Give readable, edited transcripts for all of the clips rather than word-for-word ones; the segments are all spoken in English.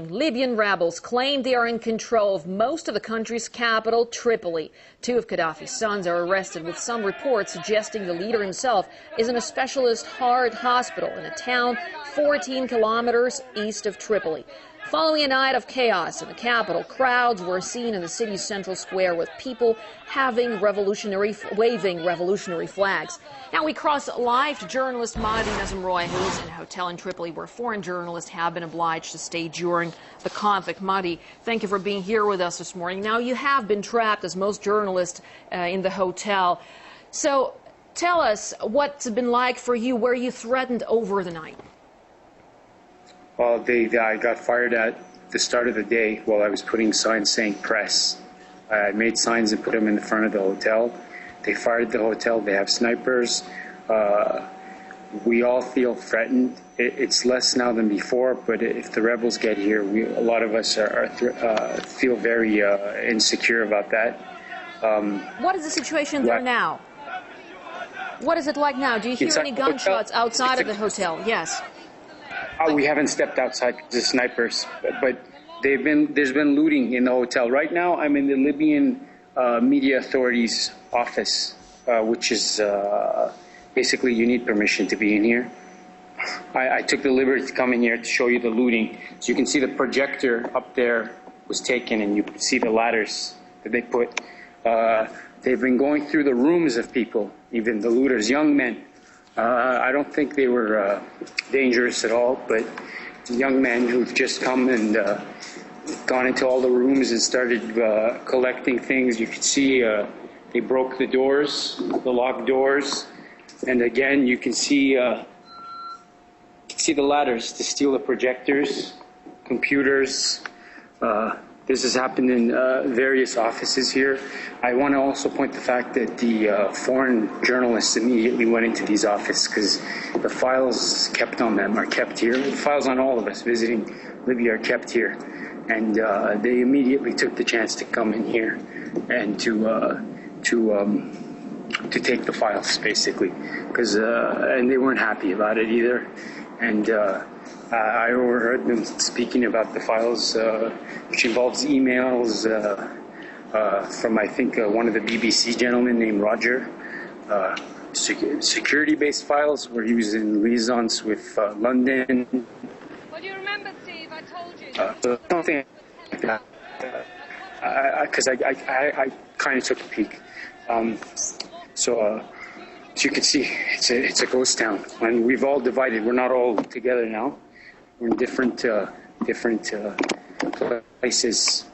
Libyan rebels claim they are in control of most of the country's capital, Tripoli. Two of Gaddafi's sons are arrested, with some reports suggesting the leader himself is in a specialist heart hospital in a town 14 kilometers east of Tripoli. Following a night of chaos in the capital, crowds were seen in the city's central square with people waving revolutionary flags. Now we cross live to journalist Mahdi Nazemroaya, who is in a hotel in Tripoli where foreign journalists have been obliged to stay during the conflict. Mahdi, thank you for being here with us this morning. Now you have been trapped, as most journalists, in the hotel. So tell us what's it been like for you. Were you threatened over the night? Well, I got fired at the start of the day while I was putting signs saying press. I made signs and put them in the front of the hotel. They fired the hotel. They have snipers. We all feel threatened. It's less now than before, but if the rebels get here, a lot of us feel very insecure about that. What is the situation there now? What is it like now? Do you hear any gunshots outside of the hotel? Yes. We haven't stepped outside because of snipers, but there's been looting in the hotel. Right now, I'm in the Libyan Media Authority's office, which is basically you need permission to be in here. I took the liberty to come in here to show you the looting. So you can see the projector up there was taken, and you can see the ladders that they put. They've been going through the rooms of people, even the looters, young men. I don't think they were dangerous at all, but young men who've just come and gone into all the rooms and started collecting things. You could see they broke the doors, the locked doors, and again you can see the ladders to steal the projectors, computers. This has happened in various offices here. I want to also point the fact that the foreign journalists immediately went into these offices because the files kept on them are kept here. The files on all of us visiting Libya are kept here. And they immediately took the chance to come in here and to take the files, basically. And they weren't happy about it either. And I overheard them speaking about the files, which involves emails from, I think, one of the BBC gentlemen named Roger. Security-based files where he was in liaisons with London. What do you remember, Steve? I told you. Something like that. Because I kind of took a peek. As you can see, it's a ghost town, and we've all divided. We're not all together now. We're in different places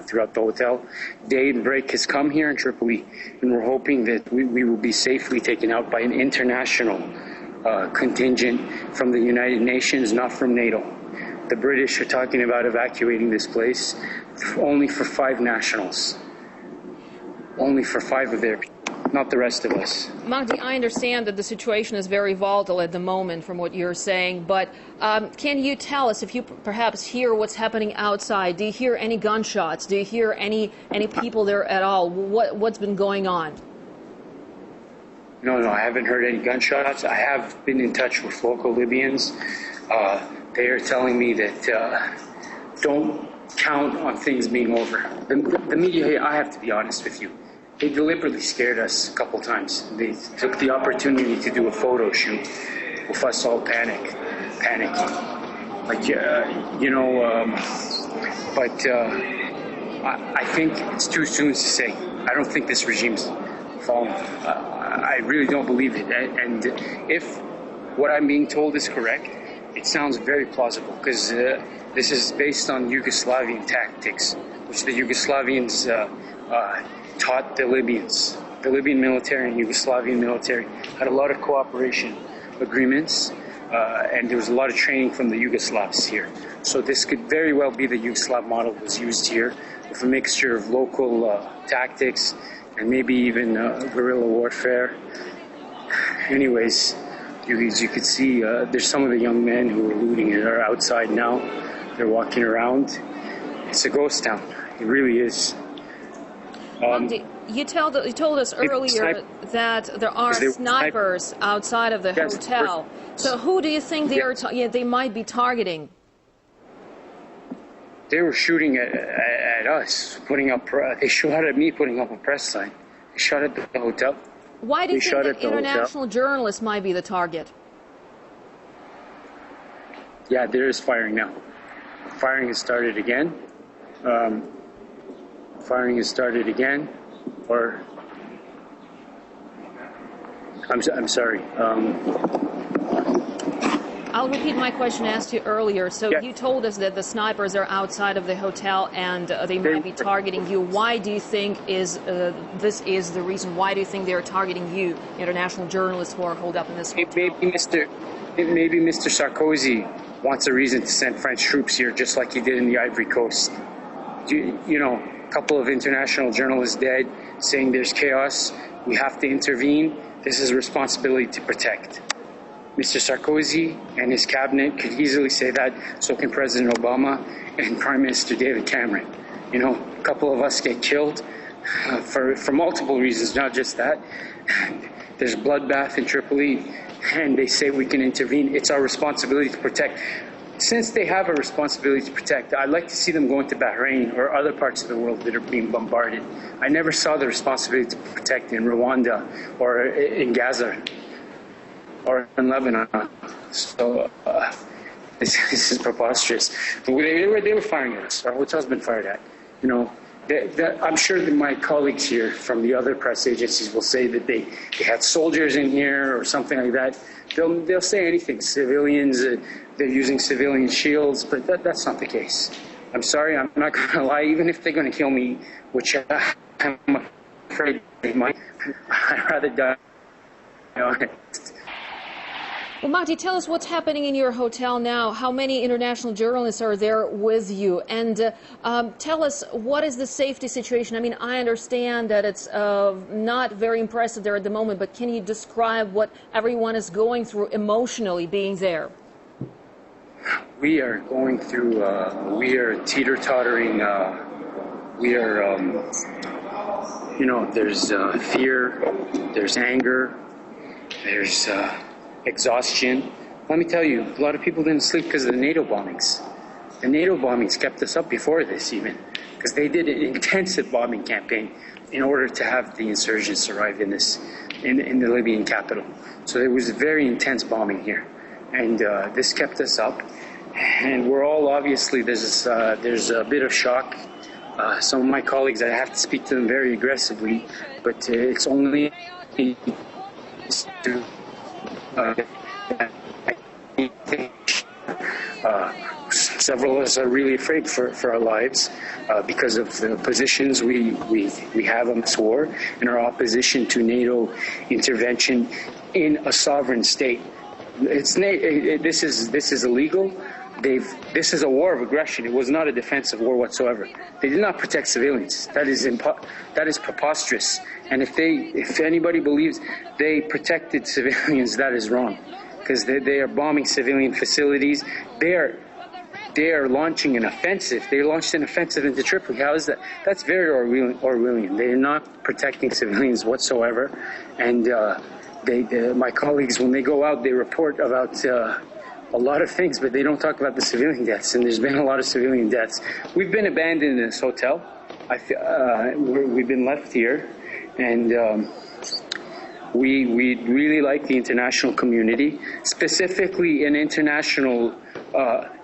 throughout the hotel. Day and break has come here in Tripoli, and we're hoping that we will be safely taken out by an international contingent from the United Nations, not from NATO. The British are talking about evacuating this place only for 5 nationals, only for 5 of their people. Not the rest of us. Mahdi, I understand that the situation is very volatile at the moment from what you're saying, but can you tell us if you perhaps hear what's happening outside? Do you hear any gunshots? Do you hear any people there at all? What's been going on? No, I haven't heard any gunshots. I have been in touch with local Libyans. They are telling me that don't count on things being over. The media here, I have to be honest with you, they deliberately scared us a couple times. They took the opportunity to do a photo shoot with us all panicking. Like, I think it's too soon to say. I don't think this regime's falling. I really don't believe it. And if what I'm being told is correct, it sounds very plausible because this is based on Yugoslavian tactics, which the Yugoslavians taught the Libyans. The Libyan military and Yugoslavian military had a lot of cooperation agreements, and there was a lot of training from the Yugoslavs here. So this could very well be the Yugoslav model was used here, with a mixture of local tactics and maybe even guerrilla warfare. Anyways, as you can see, there's some of the young men who are looting and are outside now. They're walking around. It's a ghost town. It really is. You told us earlier that there are snipers outside of the hotel. So who do you think they might be targeting? They were shooting at us, putting up. They shot at me, putting up a press sign. They shot at the hotel. Why do you think that international journalists might be the target? Yeah, there is firing now. Firing has started again. Firing has started again. Or I'm sorry. I'll repeat my question asked you earlier. So yeah. You told us that the snipers are outside of the hotel and they might be targeting you. Why do you think this is the reason? Why do you think they're targeting you, international journalists who are holed up in this hotel? Maybe Mr. Sarkozy wants a reason to send French troops here, just like he did in the Ivory Coast. You know, a couple of international journalists dead, saying there's chaos. We have to intervene. This is a responsibility to protect. Mr. Sarkozy and his cabinet could easily say that, so can President Obama and Prime Minister David Cameron. You know, a couple of us get killed for multiple reasons, not just that. There's a bloodbath in Tripoli, and they say we can intervene. It's our responsibility to protect. Since they have a responsibility to protect, I'd like to see them go into Bahrain or other parts of the world that are being bombarded. I never saw the responsibility to protect in Rwanda or in Gaza or in Lebanon. So this is preposterous. They were firing at us. Our hotel's been fired at. You know, I'm sure that my colleagues here from the other press agencies will say that they had soldiers in here or something like that. They'll say anything. Civilians, they're using civilian shields, but that's not the case. I'm sorry, I'm not going to lie. Even if they're going to kill me, which I'm afraid they might, I'd rather die. Well, Mahdi, tell us what's happening in your hotel now. How many international journalists are there with you? And tell us, what is the safety situation? I mean, I understand that it's not very impressive there at the moment, but can you describe what everyone is going through emotionally being there? We are going through, we are teeter-tottering, we are, you know, there's fear, there's anger, there's exhaustion. Let me tell you, a lot of people didn't sleep because of the NATO bombings. The NATO bombings kept us up before this even, because they did an intensive bombing campaign in order to have the insurgents arrive in the Libyan capital. So there was very intense bombing here, and this kept us up. And we're all obviously there's a bit of shock. Some of my colleagues, I have to speak to them very aggressively, but it's only several of us are really afraid for our lives because of the positions we have on this war and our opposition to NATO intervention in a sovereign state. This is illegal. This is a war of aggression. It was not a defensive war whatsoever. They did not protect civilians. That is preposterous. And if anybody believes they protected civilians, that is wrong, because they are bombing civilian facilities. They are launching an offensive. They launched an offensive into Tripoli. How is that? That's very Orwellian. They are not protecting civilians whatsoever. And my colleagues, when they go out, they report about a lot of things, but they don't talk about the civilian deaths, and there's been a lot of civilian deaths. We've been abandoned in this hotel. We've been left here, and we really like the international community, specifically an international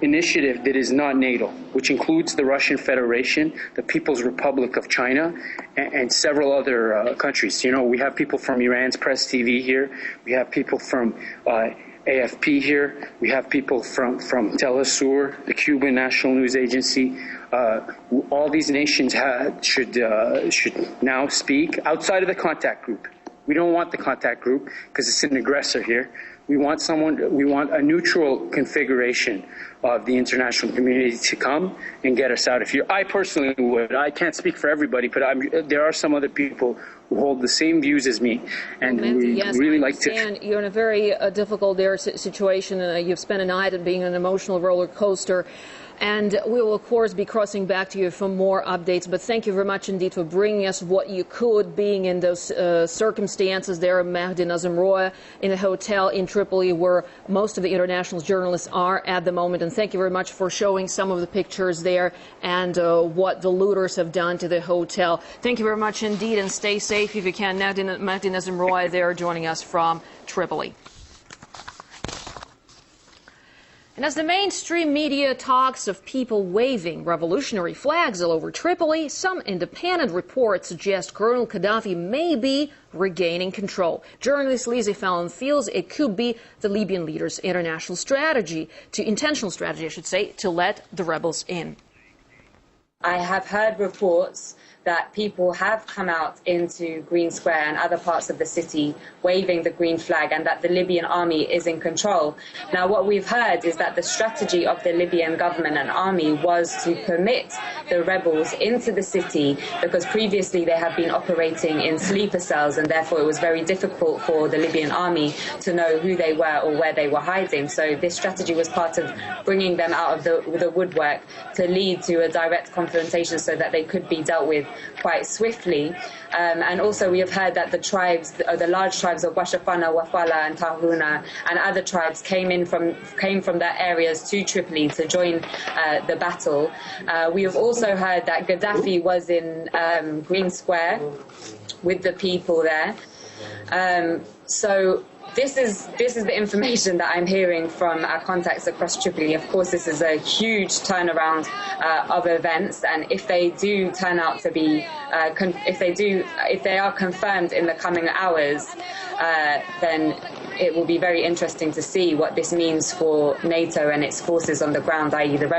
initiative that is not NATO, which includes the Russian Federation, the People's Republic of China, and several other countries. You know, we have people from Iran's Press TV here. We have people from AFP here. We have people from Telesur, the Cuban National News Agency. All these nations should now speak outside of the contact group. We don't want the contact group because it's an aggressor here. We want a neutral configuration of the international community to come and get us out of here. I personally would. I can't speak for everybody, but there are some other people who hold the same views as me, and we really like to. You're in a very difficult situation. You've spent a night being an emotional roller coaster. And we will, of course, be crossing back to you for more updates. But thank you very much indeed for bringing us what you could, being in those circumstances there, Mahdi Nazemroaya, in a hotel in Tripoli, where most of the international journalists are at the moment. And thank you very much for showing some of the pictures there and what the looters have done to the hotel. Thank you very much indeed, and stay safe if you can. Mahdi Nazemroaya there joining us from Tripoli. And as the mainstream media talks of people waving revolutionary flags all over Tripoli, some independent reports suggest Colonel Gaddafi may be regaining control. Journalist Mise feels it could be the Libyan leader's intentional strategy, I should say, to let the rebels in. I have heard reports that people have come out into Green Square and other parts of the city waving the green flag, and that the Libyan army is in control. Now, what we've heard is that the strategy of the Libyan government and army was to permit the rebels into the city, because previously they have been operating in sleeper cells, and therefore it was very difficult for the Libyan army to know who they were or where they were hiding. So this strategy was part of bringing them out of the woodwork to lead to a direct confrontation so that they could be dealt with quite swiftly. And also we have heard that the large tribes of Washafana, Wafala and Tahuna and other tribes came from their areas to Tripoli to join the battle. We have also heard that Gaddafi was in Green Square with the people there. So this is the information that I'm hearing from our contacts across Tripoli. Of course, this is a huge turnaround of events, and if they do turn out to be, if they are confirmed in the coming hours, then it will be very interesting to see what this means for NATO and its forces on the ground, i.e. the rebels.